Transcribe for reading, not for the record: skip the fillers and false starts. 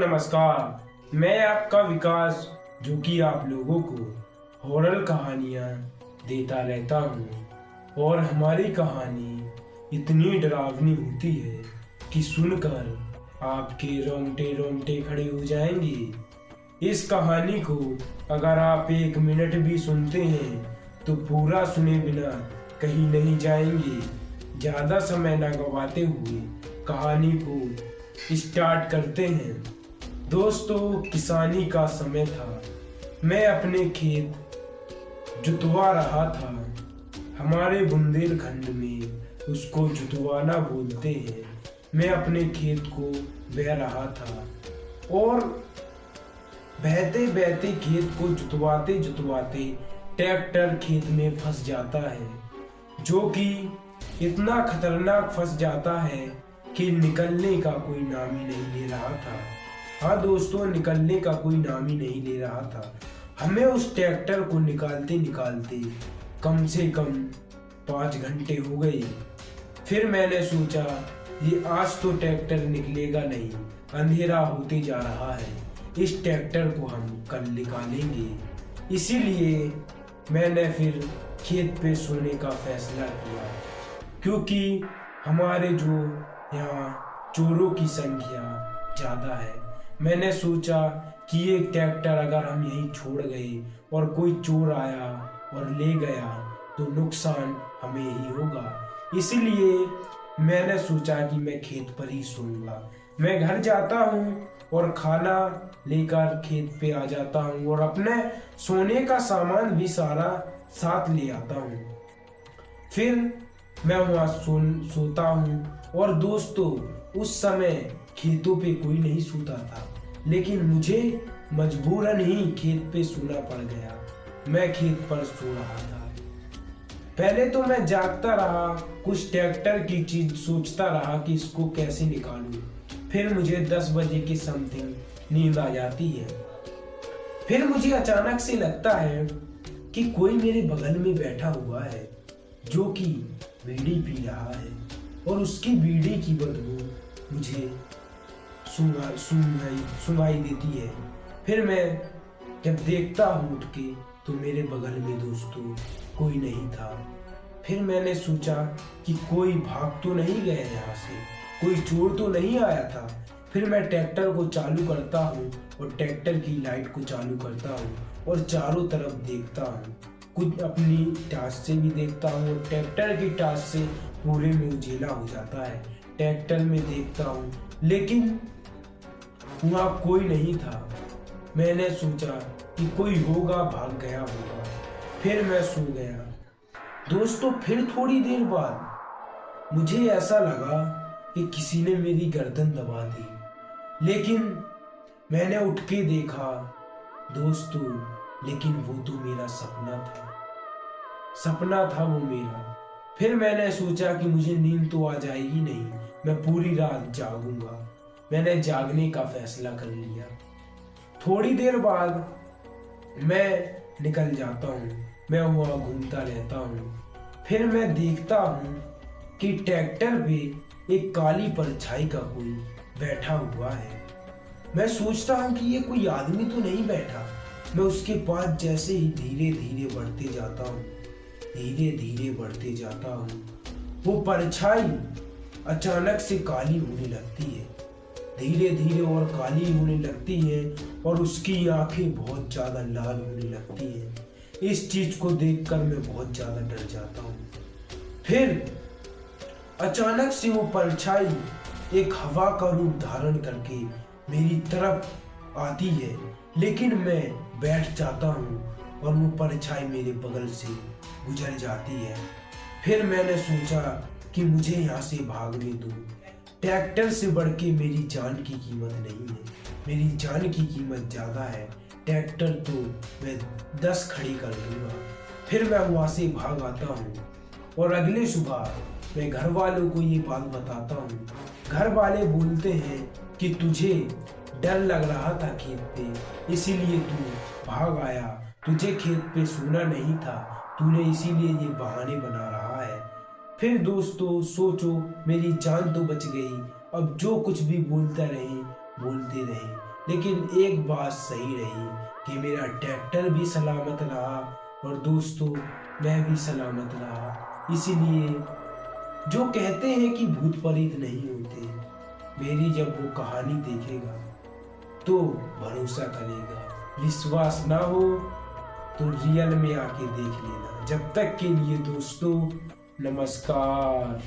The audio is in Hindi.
नमस्कार। मैं आपका विकास जो कि आप लोगों को हॉरर कहानियाँ देता रहता हूँ और हमारी कहानी इतनी डरावनी होती है कि सुनकर आपके रोंगटे रोंगटे खड़े हो जाएंगे। इस कहानी को अगर आप 1 मिनट भी सुनते हैं तो पूरा सुने बिना कहीं नहीं जाएंगे। ज़्यादा समय न गवाते हुए कहानी को स्टार्ट करते हैं। दोस्तों, किसानी का समय था। मैं अपने खेत जुतवा रहा था। हमारे बुंदेलखंड में उसको जुतवाना बोलते हैं। मैं अपने खेत को बह रहा था और बहते बहते खेत को जुतवाते जुतवाते ट्रैक्टर खेत में फंस जाता है, जो कि इतना खतरनाक फंस जाता है कि निकलने का कोई नाम ही नहीं ले रहा था। हाँ दोस्तों, निकलने का कोई नाम ही नहीं ले रहा था। हमें उस ट्रैक्टर को निकालते निकालते कम से कम 5 घंटे हो गए। फिर मैंने सोचा ये आज तो ट्रैक्टर निकलेगा नहीं, अंधेरा होते जा रहा है, इस ट्रैक्टर को हम कल निकालेंगे। इसीलिए मैंने फिर खेत पे सोने का फैसला किया, क्योंकि हमारे जो यहाँ चोरों की संख्या ज़्यादा है। मैंने सोचा कि ये ट्रैक्टर अगर हम यहीं छोड़ गए और कोई चोर आया और ले गया तो नुकसान हमें ही होगा। इसीलिए मैंने सोचा कि मैं खेत पर ही सोऊंगा। मैं घर जाता हूँ और खाना लेकर खेत पे आ जाता हूँ और अपने सोने का सामान भी सारा साथ ले आता हूँ। फिर मैं वहाँ सोता हूँ। और दोस्तों, उस समय खेतों पे कोई नहीं सोता था, लेकिन मुझे मजबूरन ही खेत पे सोना पड़ गया। मैं खेत पर सो रहा था। पहले तो मैं जागता रहा, कुछ ट्रैक्टर की चीज सोचता रहा कि इसको कैसे निकालूं। फिर मुझे 10 बजे के समथिंग नींद आ जाती है। फिर मुझे अचानक से लगता है कि कोई मेरे बगल में बैठा हुआ है, जो कि बीड़ी पी रहा है और उसकी बीड़ी की बदबू मुझे सुनाई देती है। फिर मैं जब देखता हूँ उठ के तो मेरे बगल में दोस्तों कोई नहीं था। फिर मैंने सोचा कि कोई भाग तो नहीं गया यहाँ से, कोई चोर तो नहीं आया था। फिर मैं ट्रैक्टर को चालू करता हूँ और ट्रैक्टर की लाइट को चालू करता हूँ और चारों तरफ देखता हूँ। कुछ अपनी टार्च से भी देखता हूँ और ट्रैक्टर की टार्च से पूरे में उजेला हो जाता है। ट्रैक्टर में देखता हूँ, लेकिन वहाँ कोई नहीं था। मैंने सोचा कि कोई होगा, भाग गया होगा। फिर मैं सो गया। दोस्तों, फिर थोड़ी देर बाद मुझे ऐसा लगा कि किसी ने मेरी गर्दन दबा दी, लेकिन मैंने उठ के देखा दोस्तों, लेकिन वो तो मेरा सपना था वो मेरा। फिर मैंने सोचा कि मुझे नींद तो आ जाएगी नहीं, मैं पूरी रात जागूंगा। मैंने जागने का फैसला कर लिया। थोड़ी देर बाद मैं निकल जाता हूँ। मैं वहाँ घूमता रहता हूँ। फिर मैं देखता हूँ कि ट्रैक्टर पे एक काली परछाई का कोई बैठा हुआ है। मैं सोचता हूँ कि ये कोई आदमी तो नहीं बैठा। मैं उसके पास जैसे ही धीरे धीरे बढ़ते जाता हूँ, वो परछाई अचानक से काली होने लगती है, धीरे धीरे और काली होने लगती है और उसकी आंखें बहुत ज्यादा लाल होने लगती हैं। इस चीज को देखकर मैं बहुत ज्यादा डर जाता हूँ। फिर अचानक से वो परछाई एक हवा का रूप धारण करके मेरी तरफ आती है, लेकिन मैं बैठ जाता हूँ और वो परछाई मेरे बगल से गुजर जाती है। फिर मैंने सोचा कि मुझे यहाँ से भागने दो। ट्रैक्टर से बढ़ के मेरी जान की कीमत नहीं है। मेरी जान की कीमत ज़्यादा है। ट्रैक्टर तो मैं 10 खड़ी कर दूंगा। फिर मैं वहाँ से भाग आता हूँ और अगले सुबह मैं घर वालों को ये बात बताता हूँ। घर वाले बोलते हैं कि तुझे डर लग रहा था खेत पे, इसीलिए तू भाग आया। तुझे खेत पे सोना नहीं था, तूने इसीलिए ये बहाने बना रहा है। फिर दोस्तों सोचो, मेरी जान तो बच गई। अब जो कुछ भी बोलते रहे, लेकिन एक बात सही रही कि मेरा ट्रैक्टर भी सलामत रहा और दोस्तों मैं भी सलामत रहा। इसीलिए जो कहते हैं कि भूत प्रेत नहीं होते, मेरी जब वो कहानी देखेगा तो भरोसा करेगा। विश्वास ना हो तो रियल में आके देख लेना। जब तक के लिए दोस्तों नमस्कार।